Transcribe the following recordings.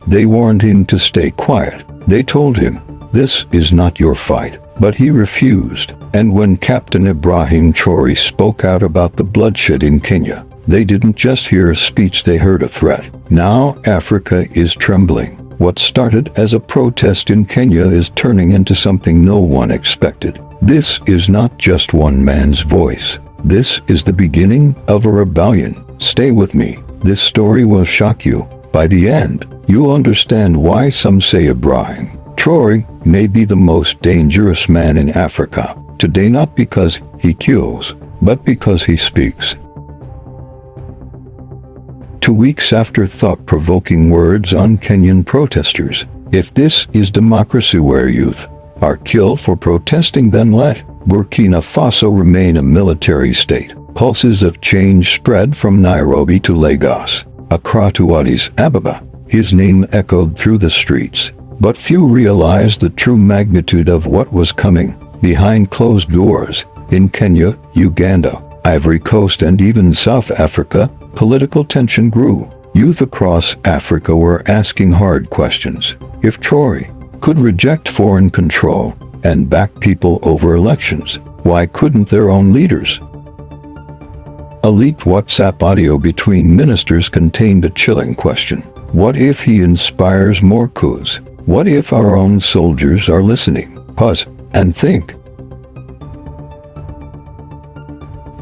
They warned him to stay quiet. They told him, "This is not your fight." But he refused. And when Captain Ibrahim Traoré spoke out about the bloodshed in Kenya, they didn't just hear a speech, they heard a threat. Now Africa is trembling. What started as a protest in Kenya is turning into something no one expected. This is not just one man's voice. This is the beginning of a rebellion. Stay with me. This story will shock you. By the end, you'll understand why some say Ibrahim Traoré may be the most dangerous man in Africa today, not because he kills, but because he speaks. 2 weeks after thought-provoking words on Kenyan protesters. If this is democracy where youth are killed for protesting, then let Burkina Faso remain a military state. Pulses of change spread from Nairobi to Lagos, Accra to Addis Ababa. His name echoed through the streets, but few realized the true magnitude of what was coming. Behind closed doors, in Kenya, Uganda, Ivory Coast and even South Africa, political tension grew. Youth across Africa were asking hard questions. If Traoré could reject foreign control and back people over elections, why couldn't their own leaders? A leaked WhatsApp audio between ministers contained a chilling question. What if he inspires more coups? What if our own soldiers are listening? Pause and think.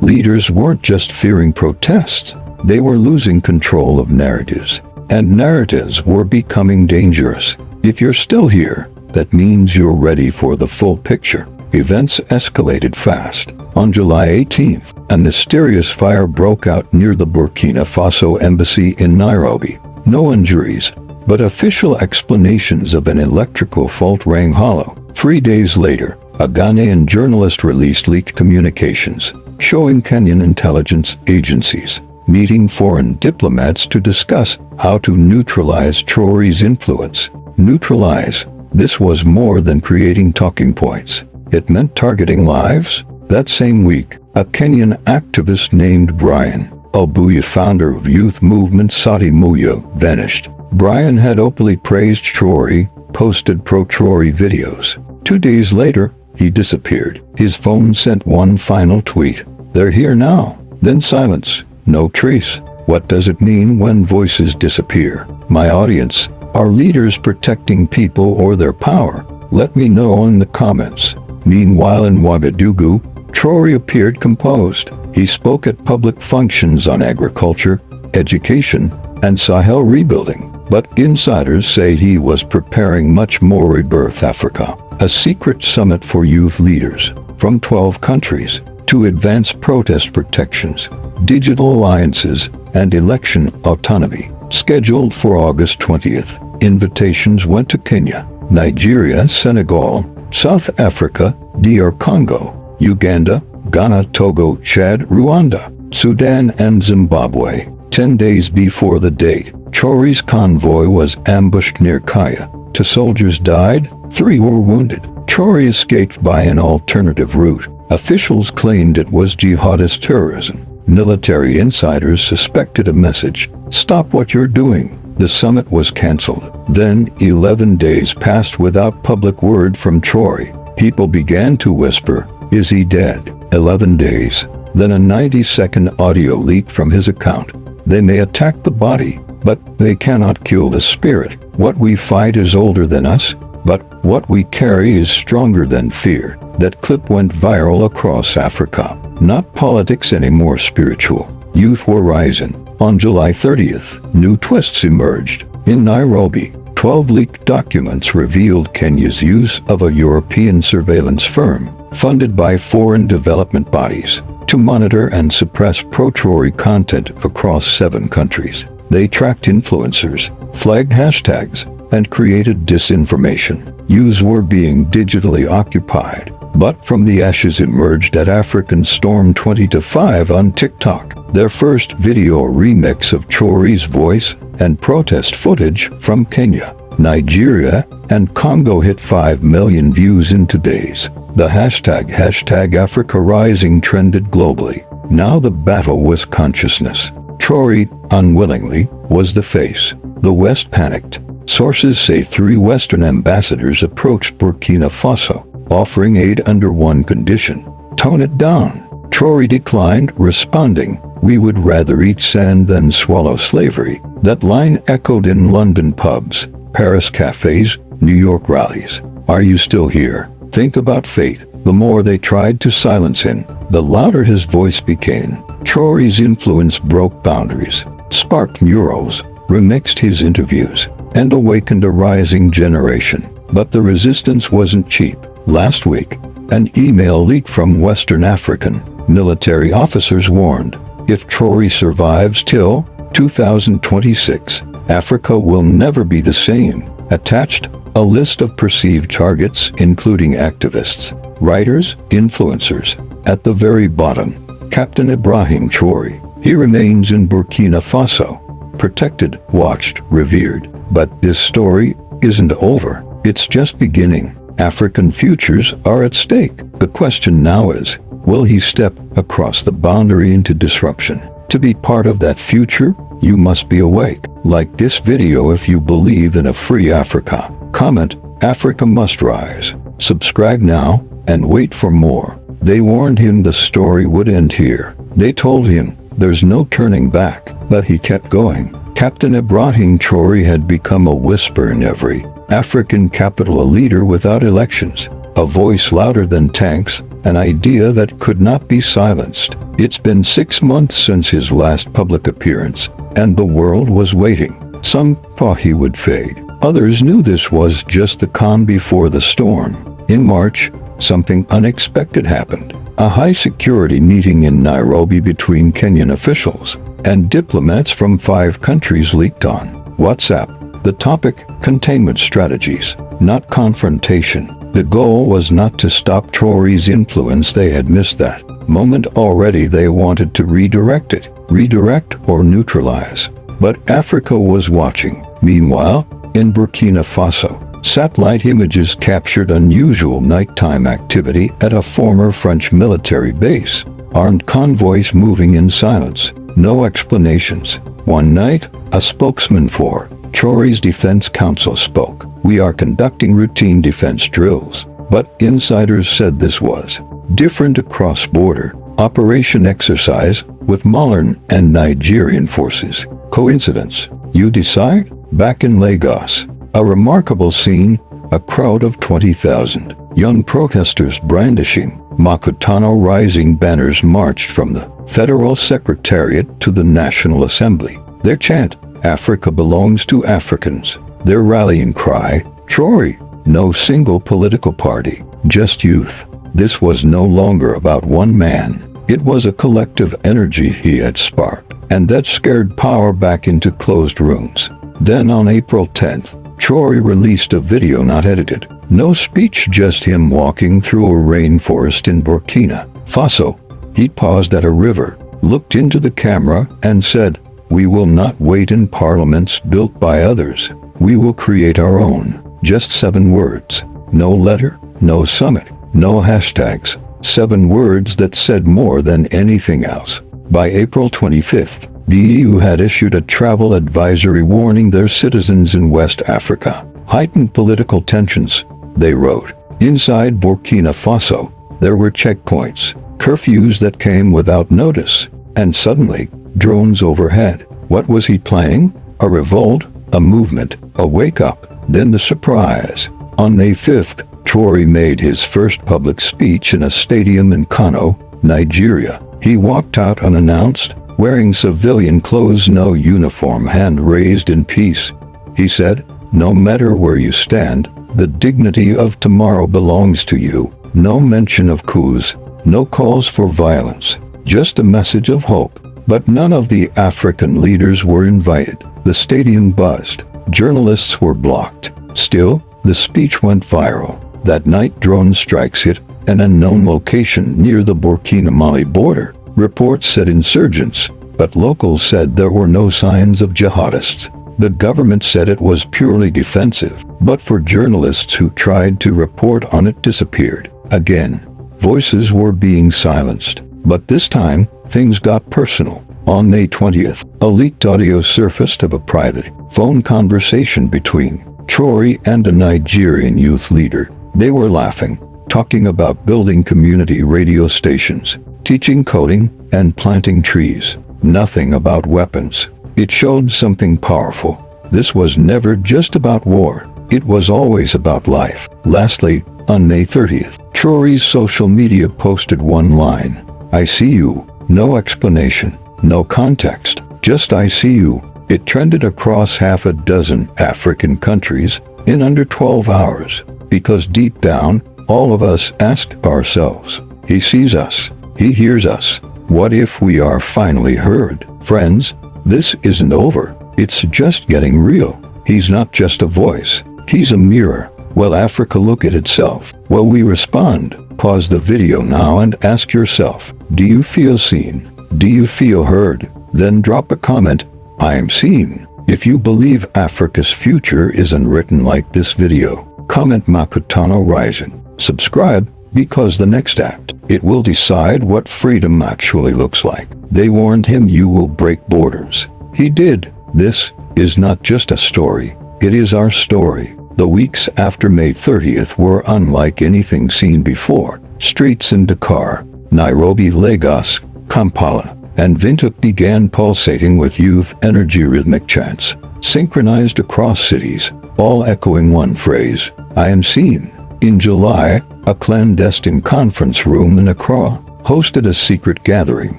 Leaders weren't just fearing protests. They were losing control of narratives, and narratives were becoming dangerous. If you're still here, that means you're ready for the full picture. Events escalated fast. On July 18th, a mysterious fire broke out near the Burkina Faso embassy in Nairobi. No injuries, but official explanations of an electrical fault rang hollow. 3 days later, a Ghanaian journalist released leaked communications showing Kenyan intelligence agencies meeting foreign diplomats to discuss how to neutralize Traoré's influence. Neutralize. This was more than creating talking points. It meant targeting lives. That same week, a Kenyan activist named Brian Obuya, founder of youth movement Sati Muyo, vanished. Brian had openly praised Traoré, posted pro-Traoré videos. 2 days later, he disappeared. His phone sent one final tweet. "They're here now." Then silence. No trace. What does it mean when voices disappear? My audience, are leaders protecting people or their power? Let me know in the comments. Meanwhile in Ouagadougou, Traoré appeared composed. He spoke at public functions on agriculture, education, and Sahel rebuilding. But insiders say he was preparing much more. Rebirth Africa, a secret summit for youth leaders from 12 countries to advance protest protections, digital alliances, and election autonomy. Scheduled for August 20th, invitations went to Kenya, Nigeria, Senegal, South Africa, DR Congo, Uganda, Ghana, Togo, Chad, Rwanda, Sudan, and Zimbabwe. 10 days before the date, Traoré's convoy was ambushed near Kaya. 2 soldiers died, 3 were wounded. Traoré escaped by an alternative route. Officials claimed it was jihadist terrorism. Military insiders suspected a message: "Stop what you're doing." The summit was cancelled. Then 11 days passed without public word from Traoré. People began to whisper, "Is he dead?" 11 days. Then a 90-second audio leaked from his account. "They may attack the body, but they cannot kill the spirit. What we fight is older than us, but what we carry is stronger than fear." That clip went viral across Africa. Not politics anymore, spiritual. Youth were rising. On July 30th, new twists emerged. In Nairobi, 12 leaked documents revealed Kenya's use of a European surveillance firm, funded by foreign development bodies, to monitor and suppress pro-Traoré content across 7 countries. They tracked influencers, flagged hashtags, and created disinformation. Youths were being digitally occupied. But from the ashes emerged at African Storm 20-5 on TikTok, their first video remix of Traoré's voice and protest footage from Kenya, Nigeria, and Congo hit 5 million views in 2 days. The hashtag Africa Rising trended globally. Now the battle was consciousness. Traoré, unwillingly, was the face. The West panicked. Sources say 3 Western ambassadors approached Burkina Faso, offering aid under one condition: tone it down. Traoré declined, responding, "We would rather eat sand than swallow slavery." That line echoed in London pubs, Paris cafes, New York rallies. Are you still here? Think about fate. The more they tried to silence him, the louder his voice became. Traoré's influence broke boundaries, sparked murals, remixed his interviews, and awakened a rising generation. But the resistance wasn't cheap. Last week, an email leak from Western African military officers warned, if Traoré survives till 2026, Africa will never be the same. Attached, a list of perceived targets including activists, writers, influencers. At the very bottom, Captain Ibrahim Traoré. He remains in Burkina Faso, protected, watched, revered. But this story isn't over. It's just beginning. African futures are at stake. The question now is, will he step across the boundary into disruption? To be part of that future, you must be awake. Like this video if you believe in a free Africa. Comment, Africa must rise. Subscribe now and wait for more. They warned him the story would end here. They told him there's no turning back, but he kept going. Captain Ibrahim Traoré had become a whisper in every African capital, a leader without elections, a voice louder than tanks, an idea that could not be silenced. It's been 6 months since his last public appearance, and the world was waiting. Some thought he would fade. Others knew this was just the calm before the storm. In March, something unexpected happened. A high-security meeting in Nairobi between Kenyan officials and diplomats from 5 countries leaked on WhatsApp. The topic, containment strategies, not confrontation. The goal was not to stop Traoré's influence. They had missed that moment already. They wanted to redirect it, redirect or neutralize. But Africa was watching. Meanwhile, in Burkina Faso, satellite images captured unusual nighttime activity at a former French military base. Armed convoys moving in silence. No explanations. One night, a spokesman for Traoré's Defense Council spoke. We are conducting routine defense drills. But insiders said this was different across border. Operation exercise with Malian and Nigerian forces. Coincidence? You decide? Back in Lagos, a remarkable scene, a crowd of 20,000 young protesters brandishing Makutano rising banners marched from the Federal Secretariat to the National Assembly. Their chant, Africa belongs to Africans. Their rallying cry, Traoré. No single political party, just youth. This was no longer about one man. It was a collective energy he had sparked, and that scared power back into closed rooms. Then on April 10th, Traoré released a video not edited. No speech, just him walking through a rainforest in Burkina Faso. He paused at a river, looked into the camera, and said, "We will not wait in parliaments built by others. We will create our own." Just 7 words. No letter, no summit, no hashtags. 7 words that said more than anything else. By April 25th, the EU had issued a travel advisory warning their citizens in West Africa. Heightened political tensions, they wrote. Inside Burkina Faso, there were checkpoints, curfews that came without notice, and suddenly, drones overhead. What was he planning? A revolt, a movement, a wake-up. Then the surprise. On May 5th, Traoré made his first public speech in a stadium in Kano, Nigeria. He walked out unannounced, wearing civilian clothes, no uniform, hand raised in peace. He said, "No matter where you stand, the dignity of tomorrow belongs to you." No mention of coups, no calls for violence, just a message of hope. But none of the African leaders were invited. The stadium buzzed. Journalists were blocked. Still, the speech went viral. That night, drone strikes hit an unknown location near the Burkina-Mali border. Reports said insurgents, but locals said there were no signs of jihadists. The government said it was purely defensive, but for journalists who tried to report on it disappeared. Again, voices were being silenced. But this time, things got personal. On May 20th, a leaked audio surfaced of a private phone conversation between Traoré and a Nigerian youth leader. They were laughing, talking about building community radio stations, teaching coding, and planting trees. Nothing about weapons. It showed something powerful. This was never just about war. It was always about life. Lastly, on May 30th, Traoré's social media posted one line. "I see you." No explanation, no context, just "I see you." It trended across half a dozen African countries in under 12 hours. Because deep down, all of us asked ourselves, he sees us, he hears us. What if we are finally heard? Friends, this isn't over. It's just getting real. He's not just a voice. He's a mirror. Will Africa look at itself? Will we respond? Pause the video now and ask yourself, do you feel seen? Do you feel heard? Then drop a comment, "I am seen." If you believe Africa's future is unwritten like this video, comment Makutano Rising. Subscribe, because the next act, it will decide what freedom actually looks like. They warned him you will break borders. He did. This is not just a story. It is our story. The weeks after May 30th were unlike anything seen before. Streets in Dakar, Nairobi, Lagos, Kampala, and Windhoek began pulsating with youth energy rhythmic chants, synchronized across cities, all echoing one phrase, "I am seen." In July, a clandestine conference room in Accra hosted a secret gathering.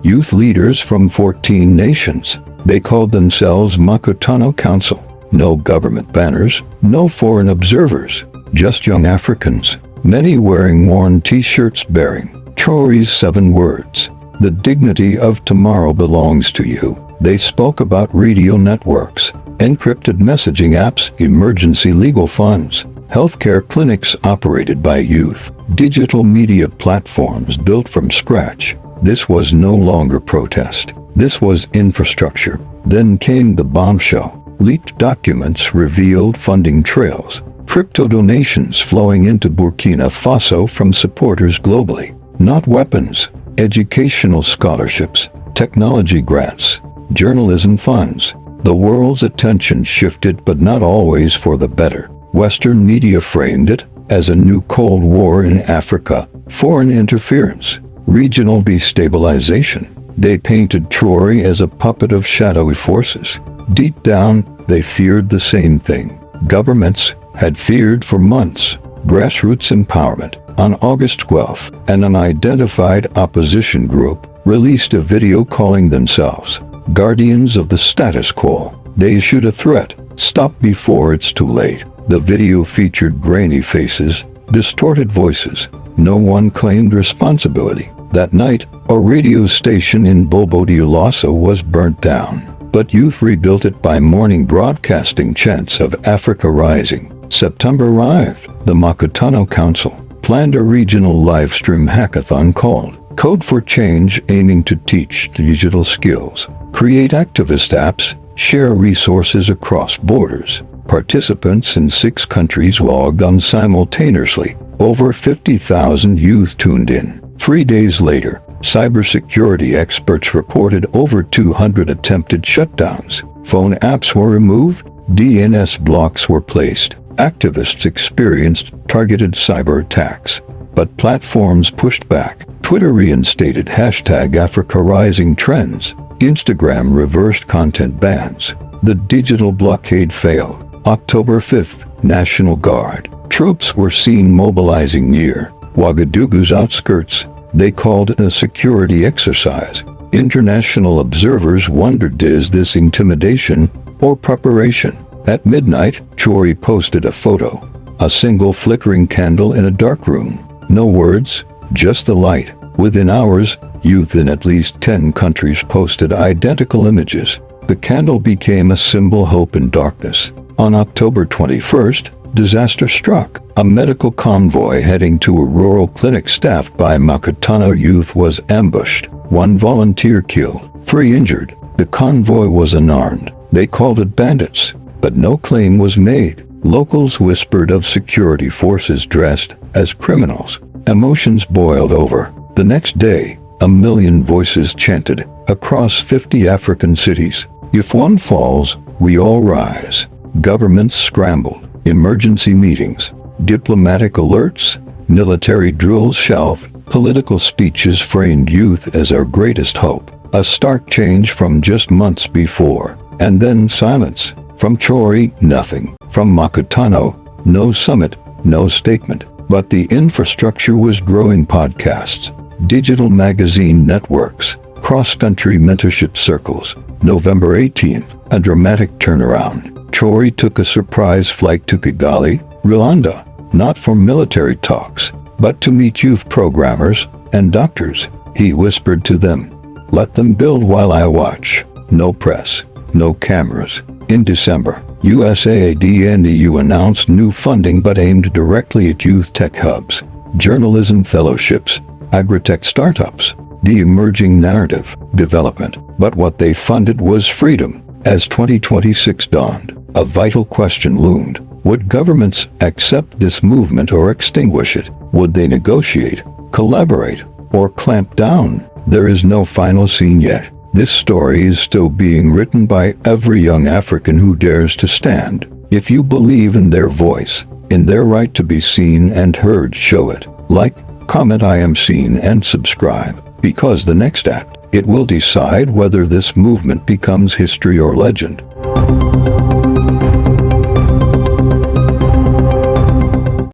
Youth leaders from 14 nations. They called themselves Makutano Council. No government banners, no foreign observers, just young Africans, many wearing worn t-shirts bearing Traoré's 7 words. The dignity of tomorrow belongs to you. They spoke about radio networks, encrypted messaging apps, emergency legal funds, healthcare clinics operated by youth, digital media platforms built from scratch. This was no longer protest. This was infrastructure. Then came the bombshell. Leaked documents revealed funding trails, crypto donations flowing into Burkina Faso from supporters globally. Not weapons, educational scholarships, technology grants, journalism funds. The world's attention shifted, but not always for the better. Western media framed it as a new Cold War in Africa, foreign interference, regional destabilization. They painted Traoré as a puppet of shadowy forces. Deep down, they feared the same thing. Governments had feared for months. Grassroots empowerment. On August 12th, an unidentified opposition group released a video calling themselves Guardians of the Status Quo. They issued a threat, "Stop before it's too late." The video featured grainy faces, distorted voices. No one claimed responsibility. That night, a radio station in Bobo-Dioulasso was burnt down. But youth rebuilt it by morning broadcasting chants of Africa Rising. September arrived. The Makutano Council planned a regional live-stream hackathon called Code for Change, aiming to teach digital skills, create activist apps, share resources across borders. Participants in 6 countries logged on simultaneously. Over 50,000 youth tuned in. 3 days later, cybersecurity experts reported over 200 attempted shutdowns. Phone apps were removed, DNS blocks were placed. Activists experienced targeted cyber attacks, but platforms pushed back. Twitter reinstated #AfricaRising trends. Instagram reversed content bans. The digital blockade failed. October 5th, National Guard troops were seen mobilizing near Ouagadougou's outskirts. They called it a security exercise. International observers wondered, is this intimidation or preparation? At midnight, Traoré posted a photo. A single flickering candle in a dark room. No words, just the light. Within hours, youth in at least 10 countries posted identical images. The candle became a symbol of hope in darkness. On October 21st, disaster struck. A medical convoy heading to a rural clinic staffed by Makutano youth was ambushed. 1 volunteer killed, 3 injured. The convoy was unarmed. They called it bandits, but no claim was made. Locals whispered of security forces dressed as criminals. Emotions boiled over. The next day, 1 million voices chanted across 50 African cities. If one falls, we all rise. Governments scrambled. Emergency meetings. Diplomatic alerts. Military drills shelved. Political speeches framed youth as our greatest hope. A stark change from just months before. And then silence. From Traoré, nothing. From Makutano, no summit, no statement. But the infrastructure was growing: podcasts, digital magazine networks, cross-country mentorship circles. November 18th, a dramatic turnaround. Traoré took a surprise flight to Kigali, Rwanda, not for military talks, but to meet youth programmers and doctors. He whispered to them, "Let them build while I watch." No press, no cameras. In December, USAID and EU announced new funding but aimed directly at youth tech hubs, journalism fellowships, agri-tech startups, the emerging narrative development. But what they funded was freedom. As 2026 dawned, a vital question loomed. Would governments accept this movement or extinguish it? Would they negotiate, collaborate, or clamp down? There is no final scene yet. This story is still being written by every young African who dares to stand. If you believe in their voice, in their right to be seen and heard, show it. Like, comment "I am seen" and subscribe. Because the next act, it will decide whether this movement becomes history or legend.